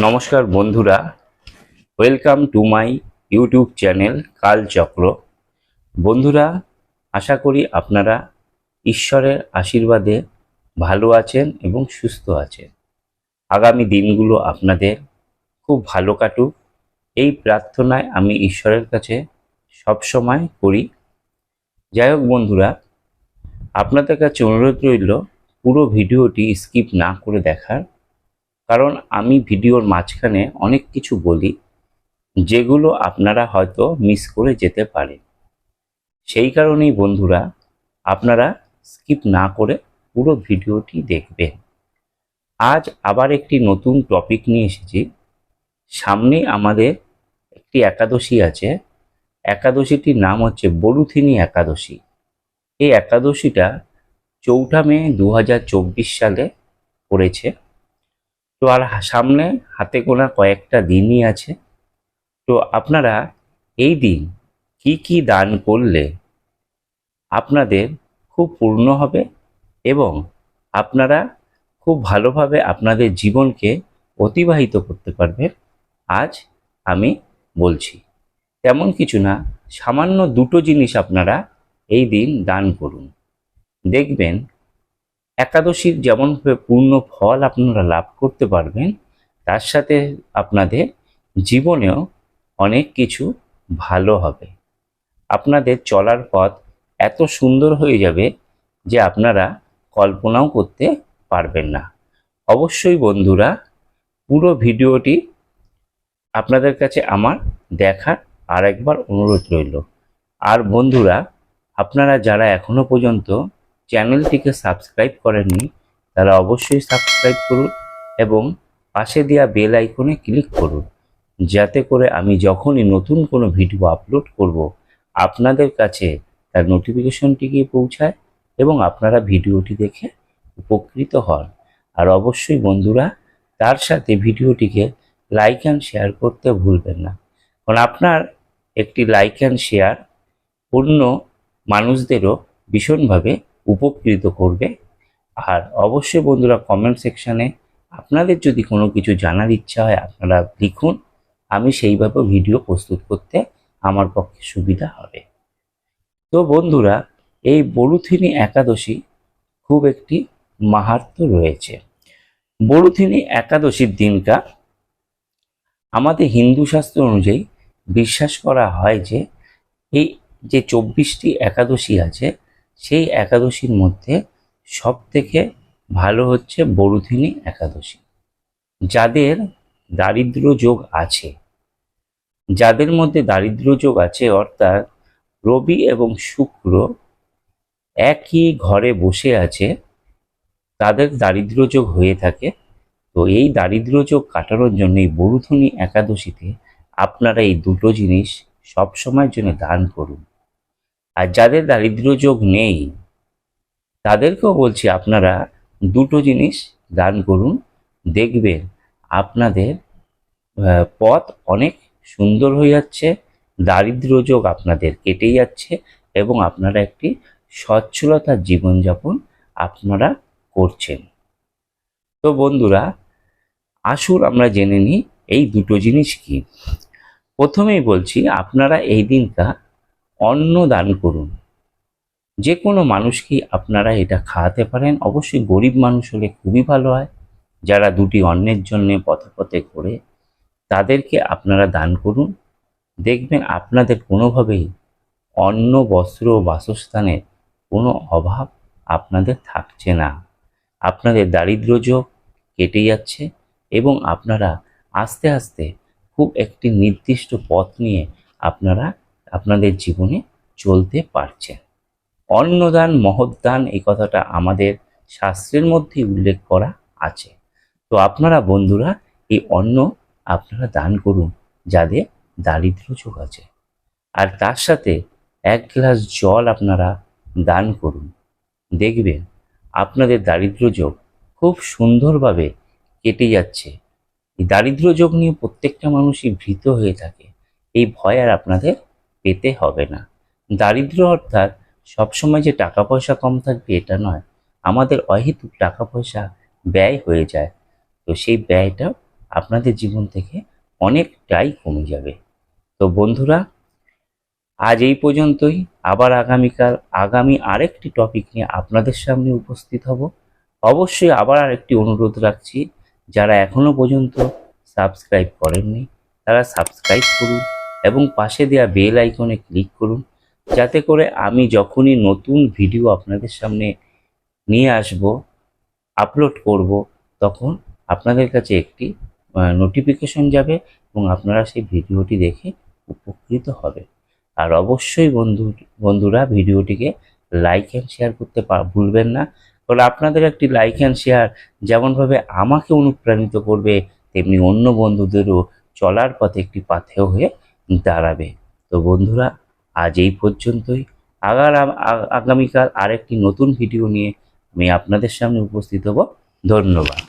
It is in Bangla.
নমস্কার বন্ধুরা, welcome to my YouTube channel Kalchakra. বন্ধুরা, আশা করি আপনারা ঈশ্বরের আশীর্বাদে ভালো আছেন এবং সুস্থ আছেন। আগামী দিনগুলো আপনাদের খুব ভালো কাটুক, এই প্রার্থনায় আমি ঈশ্বরের কাছে সবসময় করি। যাই হোক বন্ধুরা, আপনাদের কাছে অনুরোধ রইল পুরো ভিডিওটি স্কিপ না করে দেখার, কারণ আমি ভিডিওর মাঝখানে অনেক কিছু বলি যেগুলো আপনারা হয়তো মিস করে যেতে পারেন। সেই কারণেই বন্ধুরা, আপনারা স্কিপ না করে পুরো ভিডিওটি দেখবেন। আজ আবার একটি নতুন টপিক নিয়ে এসেছি। সামনে আমাদের একটি একাদশী আছে। একাদশীটির নাম হচ্ছে বরুথিনী একাদশী। এই একাদশীটা 4 মে 2024 সালে পড়েছে। তো আর সামনে হাতে গোনা কয়েকটা দিনই আছে। তো আপনারা এই দিন কি কি দান করলে আপনাদের খুব পূর্ণ হবে এবং আপনারা খুব ভালোভাবে আপনাদের জীবনকে অতিবাহিত করতে পারবেন, আজ আমি বলছি। তেমন কিছু না, সামান্য দুটো জিনিস আপনারা এই দিন দান করুন। দেখবেন একাদশীর যেমন পূর্ণ ফল আপনারা লাভ করতে পারবেন, তার সাথে আপনাদের জীবনেও অনেক কিছু ভালো হবে। আপনাদের চলার পথ এত সুন্দর হয়ে যাবে যে আপনারা কল্পনাও করতে পারবেন না। অবশ্যই বন্ধুরা, পুরো ভিডিওটি আপনাদের কাছে আমার দেখার আরেকবার অনুরোধ রইল। আর বন্ধুরা, আপনারা যারা এখনো পর্যন্ত চ্যানেলটিকে সাবস্ক্রাইব করেননি, তারা অবশ্যই সাবস্ক্রাইব করুন এবং পাশে দেওয়া বেল আইকনে ক্লিক করুন, যাতে করে আমি যখনই নতুন কোনো ভিডিও আপলোড করব, আপনাদের কাছে তার নোটিফিকেশনটি গিয়ে পৌঁছায় এবং আপনারা ভিডিওটি দেখে উপকৃত হন। আর অবশ্যই বন্ধুরা, তার সাথে ভিডিওটিকে লাইক অ্যান্ড শেয়ার করতে ভুলবেন না, কারণ আপনার একটি লাইক অ্যান্ড শেয়ার অন্য মানুষদেরও ভীষণভাবে উপকৃত করবে। আর অবশ্যই বন্ধুরা, কমেন্ট সেকশানে আপনাদের যদি কোনো কিছু জানার ইচ্ছা হয় আপনারা লিখুন, আমি সেইভাবে ভিডিও প্রস্তুত করতে আমার পক্ষে সুবিধা হবে। তো বন্ধুরা, এই বরুথিনী একাদশী খুব একটি মাহাত্ম্য রয়েছে। বরুথিনী একাদশীর দিনটা আমাদের হিন্দু শাস্ত্র অনুযায়ী বিশ্বাস করা হয় যে এই যে 24টি একাদশী আছে, সেই একাদশীর মধ্যে সব থেকে ভালো হচ্ছে বরুথিনী একাদশী। যাদের দারিদ্র যোগ আছে, যাদের মধ্যে দারিদ্র যোগ আছে, অর্থাৎ রবি এবং শুক্র একই ঘরে বসে আছে, তাদের দারিদ্র যোগ হয়ে থাকে। তো এই দারিদ্র যোগ কাটানোর জন্য এই বরুথিনী একাদশীতে আপনারা এই দুটো জিনিস সবসময়ের জন্য দান করুন। আর যাদের দারিদ্র যোগ নেই, তাদেরকেও বলছি আপনারা দুটো জিনিস দান করুন। দেখবেন আপনাদের পথ অনেক সুন্দর হয়ে যাচ্ছে, দারিদ্র যোগ আপনাদের কেটে যাচ্ছে এবং আপনারা একটি সচ্ছলতার জীবনযাপন আপনারা করছেন। তো বন্ধুরা, আসুন আমরা জেনে নিই এই দুটো জিনিস কি। প্রথমেই বলছি, আপনারা এই দিনটা অন্ন দান করুন। যে কোনো মানুষকেই আপনারা এটা খাওয়াতে পারেন। অবশ্যই গরিব মানুষ হলে খুবই ভালো হয়। যারা দুটি অন্নের জন্য পথে পথে ঘোরে, তাদেরকে আপনারা দান করুন। দেখবেন আপনাদের কোনোভাবেই অন্ন, বস্ত্র, বাসস্থানের কোনো অভাব আপনাদের থাকছে না। আপনাদের দারিদ্র যোগ কেটে যাচ্ছে এবং আপনারা আস্তে আস্তে খুব একটি নির্দিষ্ট পথ নিয়ে আপনারা আপনাদের জীবনে চলতে পারছেন। অন্নদান মহৎদান, এই কথাটা আমাদের শাস্ত্রের মধ্যে উল্লেখ করা আছে। তো আপনারা বন্ধুরা এই অন্ন আপনারা দান করুন যাদের দারিদ্র যোগ আছে। আর তার সাথে 1 গ্লাস জল আপনারা দান করুন। দেখবেন আপনাদের দারিদ্র যোগ খুব সুন্দরভাবে কেটে যাচ্ছে। এই দারিদ্র যোগ নিয়ে প্রত্যেকটা মানুষই ভীত হয়ে থাকে। এই ভয় আর আপনাদের পেতে হবে না। দারিদ্র অর্থাৎ সবসময় যে টাকা পয়সা কম থাকবে এটা নয়, আমাদের অহেতুক টাকা পয়সা ব্যয় হয়ে যায়। তো সেই ব্যয়টাও আপনাদের জীবন থেকে অনেকটাই কমে যাবে। তো বন্ধুরা, আজ এই পর্যন্তই। আবার আগামীকাল আগামী আরেকটি টপিক নিয়ে আপনাদের সামনে উপস্থিত হব। অবশ্যই আবার আরেকটি অনুরোধ রাখছি, যারা এখনো পর্যন্ত সাবস্ক্রাইব করেননি তারা সাবস্ক্রাইব করুন এবং পাশে দেওয়া বেল আইকনে ক্লিক করুন, যাতে করে আমি যখনই নতুন ভিডিও আপনাদের সামনে নিয়ে আসব, আপলোড করব, তখন আপনাদের কাছে একটি নোটিফিকেশন যাবে এবং আপনারা সেই ভিডিওটি দেখে উপকৃত হবে। আর অবশ্যই বন্ধুরা ভিডিওটিকে লাইক অ্যান্ড শেয়ার করতে ভুলবেন না, কারণ আপনাদের একটি লাইক অ্যান্ড শেয়ার যেমনভাবে আমাকে অনুপ্রাণিত করবে, তেমনি অন্য বন্ধুদেরও চলার পথে একটি পাথেয় হয়ে দাঁড়াবে। তো বন্ধুরা, আজ এই পর্যন্তই। আগামীকাল আরেকটি নতুন ভিডিও নিয়ে আমি আপনাদের সামনে উপস্থিত হব। ধন্যবাদ।